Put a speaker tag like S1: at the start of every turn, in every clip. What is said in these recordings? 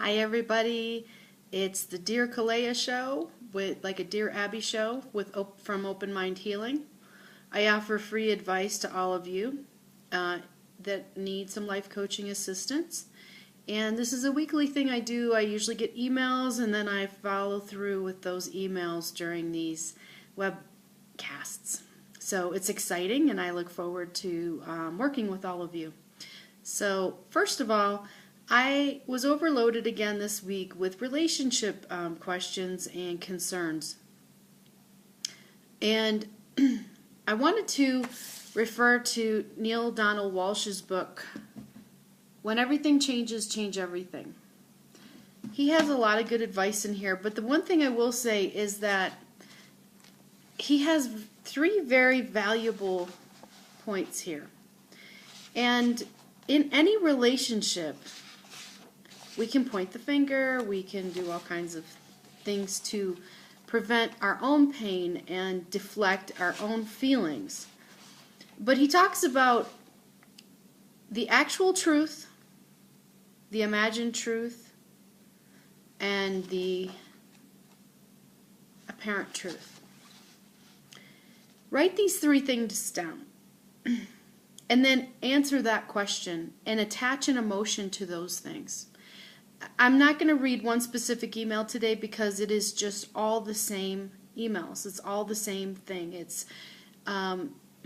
S1: Hi everybody, it's the Dear Kalea show, with like a Dear Abby show from Open Mind Healing. I offer free advice to all of you that need some life coaching assistance. And this is a weekly thing I do. I usually get emails and then I follow through with those emails during these webcasts. So it's exciting and I look forward to working with all of you. So first of all, I was overloaded again this week with relationship questions and concerns. And I wanted to refer to Neil Donald Walsh's book, When Everything Changes, Change Everything. He has a lot of good advice in here, but the one thing I will say is that he has 3 very valuable points here. And in any relationship, we can point the finger, we can do all kinds of things to prevent our own pain and deflect our own feelings. But he talks about the actual truth, the imagined truth, and the apparent truth. Write these 3 things down and then answer that question and attach an emotion to those things. I'm not going to read one specific email today because it is just all the same emails. It's all the same thing. It's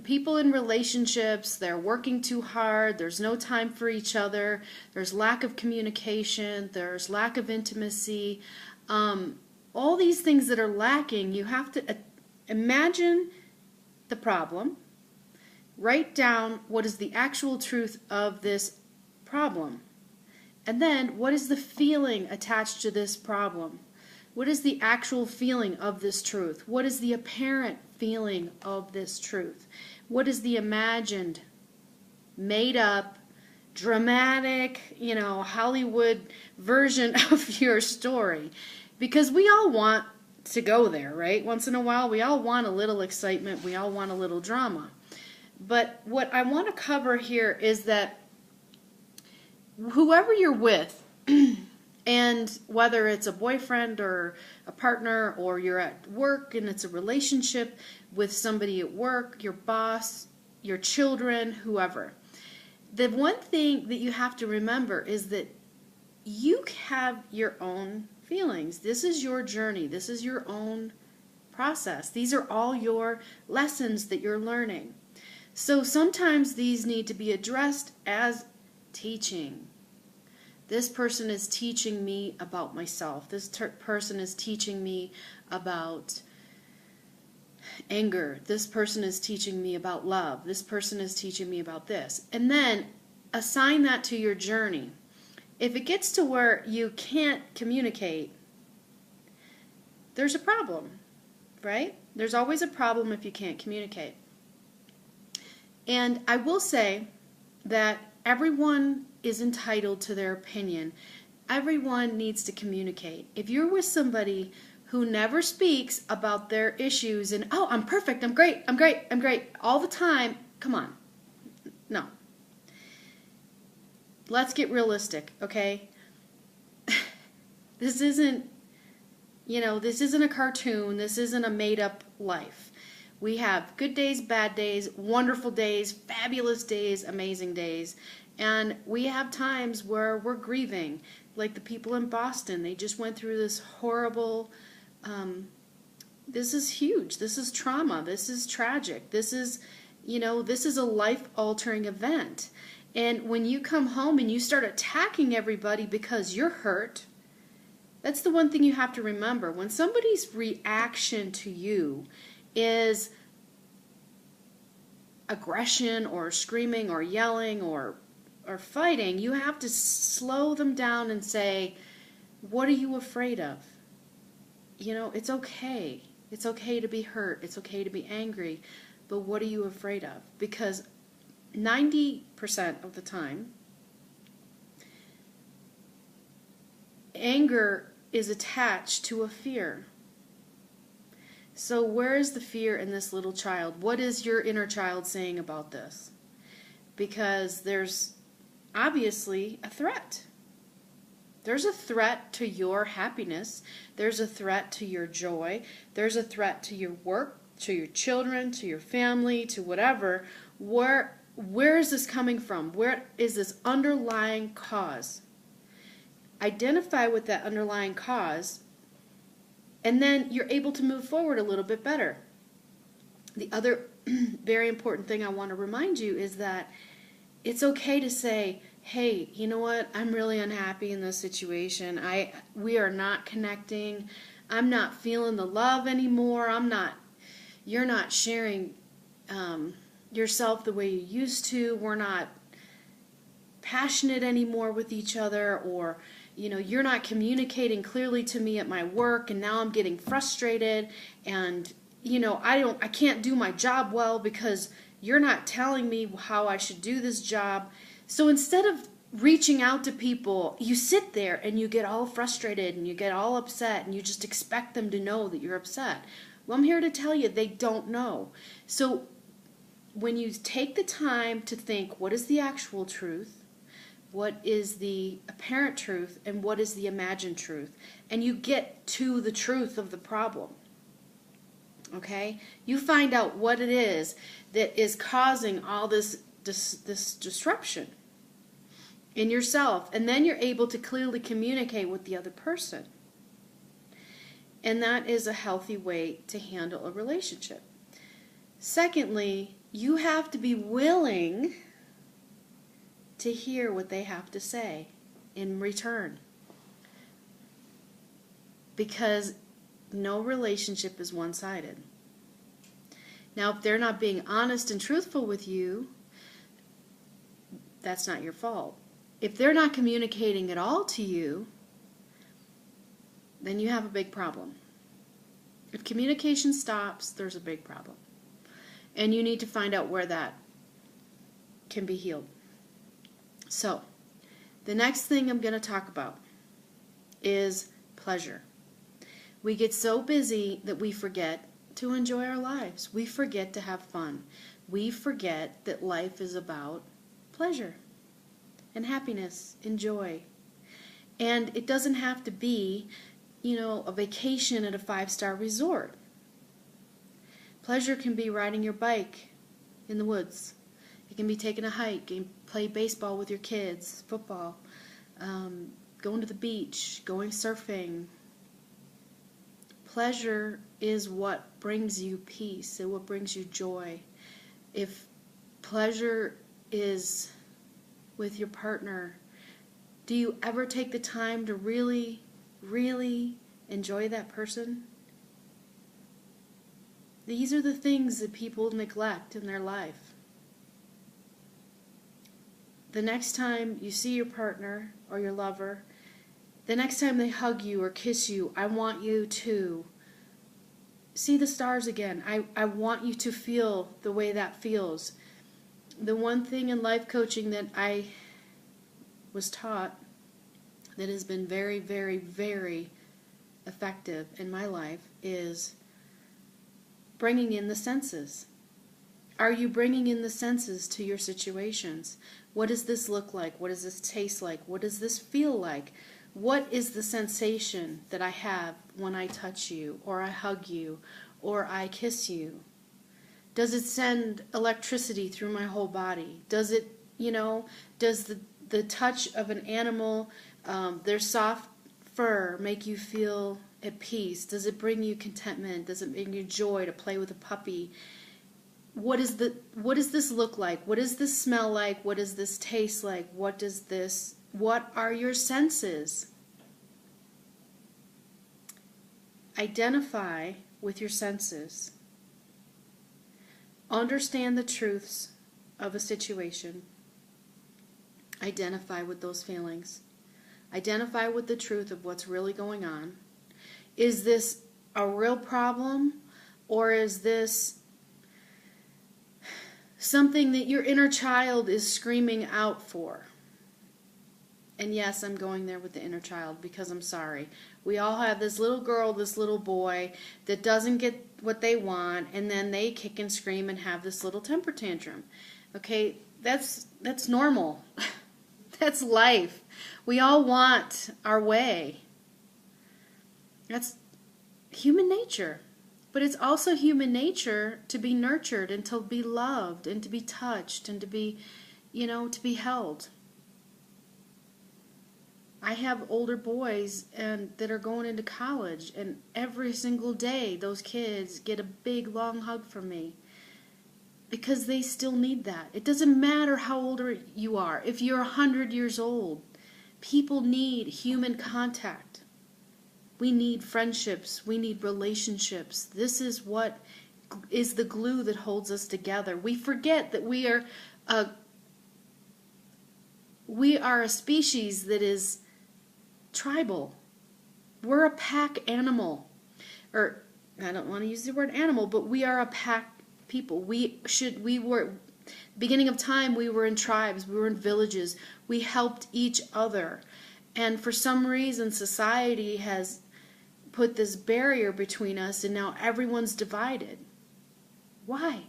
S1: people in relationships, they're working too hard, there's no time for each other, there's lack of communication, there's lack of intimacy. All these things that are lacking, you have to imagine the problem, write down what is the actual truth of this problem. And then, what is the feeling attached to this problem? What is the actual feeling of this truth? What is the apparent feeling of this truth? What is the imagined, made up, dramatic, Hollywood version of your story? Because we all want to go there, right? Once in a while, we all want a little excitement. We all want a little drama. But what I want to cover here is that whoever you're with, and whether it's a boyfriend or a partner, or you're at work and it's a relationship with somebody at work, your boss, your children, whoever, the one thing that you have to remember is that you have your own feelings. This is your journey. This is your own process. These are all your lessons that you're learning. So sometimes these need to be addressed as teaching. This person is teaching me about myself. This person is teaching me about anger. This person is teaching me about love. This person is teaching me about this. And then assign that to your journey. If it gets to where you can't communicate, there's a problem, right? There's always a problem if you can't communicate. And I will say that everyone is entitled to their opinion. Everyone needs to communicate. If you're with somebody who never speaks about their issues and, oh, I'm perfect, I'm great, all the time, come on. No. Let's get realistic, okay? This isn't a cartoon. This isn't a made-up life. We have good days, bad days, wonderful days, fabulous days, amazing days. And we have times where we're grieving, like the people in Boston. They just went through this horrible, this is huge. This is trauma. This is tragic. This is a life-altering event. And when you come home and you start attacking everybody because you're hurt, that's the one thing you have to remember. When somebody's reaction to you is aggression or screaming or yelling or fighting, you have to slow them down and say, what are you afraid of? It's okay. It's okay to be hurt. It's okay to be angry. But what are you afraid of? Because 90% of the time, anger is attached to a fear. So where is the fear in this little child? What is your inner child saying about this? Because there's obviously a threat. There's a threat to your happiness. There's a threat to your joy. There's a threat to your work, to your children, to your family, to whatever. Where is this coming from? Where is this underlying cause? Identify with that underlying cause, and then you're able to move forward a little bit better. The other very important thing I want to remind you is that it's okay to say, hey, you know what? I'm really unhappy in this situation. We are not connecting. I'm not feeling the love anymore. You're not sharing yourself the way you used to. We're not passionate anymore with each other, or you're not communicating clearly to me at my work, and now I'm getting frustrated, and I can't do my job well because you're not telling me how I should do this job. So instead of reaching out to people, you sit there and you get all frustrated and you get all upset and you just expect them to know that you're upset. Well, I'm here to tell you they don't know. So when you take the time to think, what is the actual truth? What is the apparent truth? And what is the imagined truth? And you get to the truth of the problem. Okay? You find out what it is that is causing all this disruption in yourself, and then you're able to clearly communicate with the other person. And that is a healthy way to handle a relationship. Secondly, you have to be willing to hear what they have to say in return. Because no relationship is one-sided. Now, if they're not being honest and truthful with you, that's not your fault. If they're not communicating at all to you, then you have a big problem. If communication stops, there's a big problem. And you need to find out where that can be healed. So, the next thing I'm going to talk about is pleasure. We get so busy that we forget to enjoy our lives. We forget to have fun. We forget that life is about pleasure and happiness and joy. And it doesn't have to be, a vacation at a 5-star resort. Pleasure can be riding your bike in the woods. It can be taking a hike and play baseball with your kids, football, going to the beach, going surfing. Pleasure is what brings you peace and what brings you joy. If pleasure is with your partner, do you ever take the time to really, really enjoy that person? These are the things that people neglect in their life. The next time you see your partner or your lover, the next time they hug you or kiss you, I want you to see the stars again. I want you to feel the way that feels. The one thing in life coaching that I was taught that has been very, very, very effective in my life is bringing in the senses. Are you bringing in the senses to your situations? What does this look like? What does this taste like? What does this feel like? What is the sensation that I have when I touch you, or I hug you, or I kiss you? Does it send electricity through my whole body? Does it, does the touch of an animal, their soft fur, make you feel at peace? Does it bring you contentment? Does it bring you joy to play with a puppy? What does this look like? What does this smell like? What does this taste like? What are your senses? Identify with your senses. Understand the truths of a situation. Identify with those feelings. Identify with the truth of what's really going on. Is this a real problem, or is this something that your inner child is screaming out for? And yes, I'm going there with the inner child because I'm sorry. We all have this little girl, this little boy that doesn't get what they want, and then they kick and scream and have this little temper tantrum. Okay, that's normal. That's life. We all want our way. That's human nature. But it's also human nature to be nurtured and to be loved and to be touched and to be, to be held. I have older boys that are going into college, and every single day those kids get a big long hug from me because they still need that. It doesn't matter how old you are. If you're 100 years old, people need human contact. We need friendships. We need relationships. This is what is the glue that holds us together. We forget that we are a species that is tribal. We're a pack animal. Or, I don't want to use the word animal, but we are a pack people. Beginning of time, we were in tribes, we were in villages, we helped each other. And for some reason, society has put this barrier between us, and now everyone's divided. Why?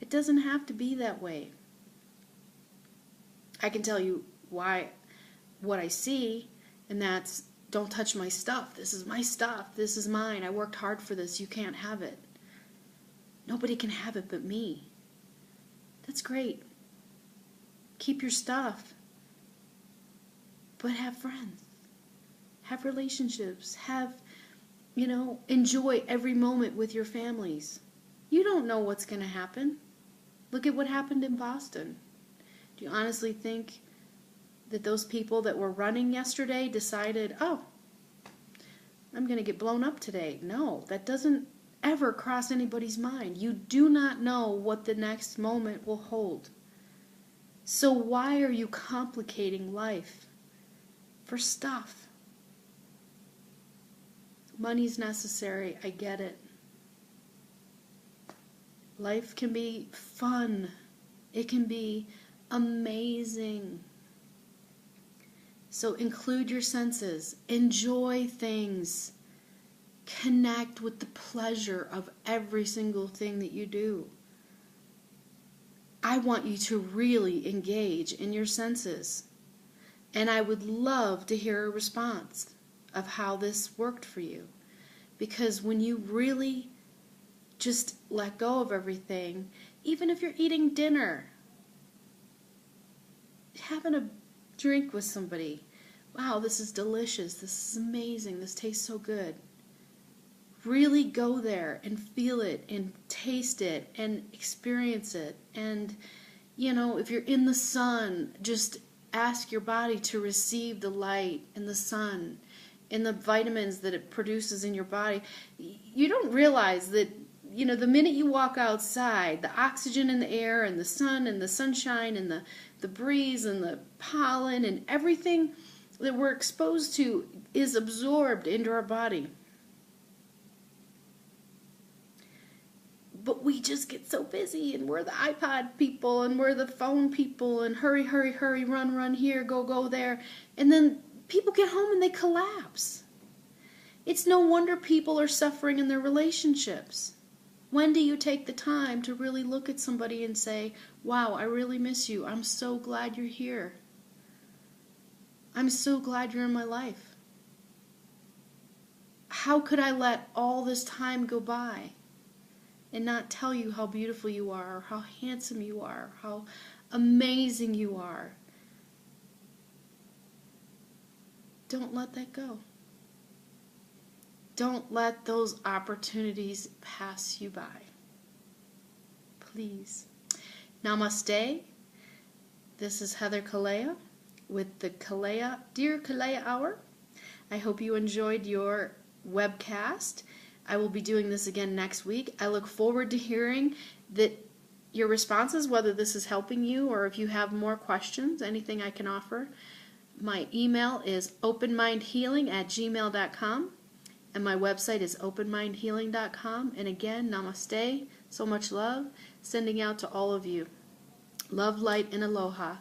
S1: It doesn't have to be that way. I can tell you what I see, and that's, don't touch my stuff. This is my stuff. This is mine. I worked hard for this. You can't have it. Nobody can have it but me. That's great. Keep your stuff. But have friends. Have relationships. Enjoy every moment with your families. You don't know what's going to happen. Look at what happened in Boston. Do you honestly think that those people that were running yesterday decided, oh, I'm going to get blown up today? No, that doesn't ever cross anybody's mind. You do not know what the next moment will hold. So why are you complicating life for stuff? Money's necessary, I get it. Life can be fun. It can be amazing. So include your senses. Enjoy things. Connect with the pleasure of every single thing that you do. I want you to really engage in your senses. And I would love to hear a response of how this worked for you. Because when you really just let go of everything, even if you're eating dinner, having a drink with somebody, wow, this is delicious, this is amazing, this tastes so good. Really go there and feel it and taste it and experience it. And, if you're in the sun, just ask your body to receive the light and the sun and the vitamins that it produces in your body. You don't realize that, the minute you walk outside, the oxygen in the air and the sun and the sunshine and the breeze and the pollen and everything that we're exposed to is absorbed into our body. But we just get so busy, and we're the iPod people, and we're the phone people, and hurry, hurry, hurry, run, run here, go there. And then people get home and they collapse. It's no wonder people are suffering in their relationships. When do you take the time to really look at somebody and say, wow, I really miss you. I'm so glad you're here. I'm so glad you're in my life. How could I let all this time go by and not tell you how beautiful you are, or how handsome you are, how amazing you are? Don't let that go. Don't let those opportunities pass you by. Please. Namaste. This is Heather Kalea with the Dear Kalea Hour. I hope you enjoyed your webcast. I will be doing this again next week. I look forward to hearing your responses, whether this is helping you or if you have more questions, anything I can offer. My email is openmindhealing@gmail.com, and my website is openmindhealing.com. And again, namaste, so much love, sending out to all of you. Love, light, and aloha.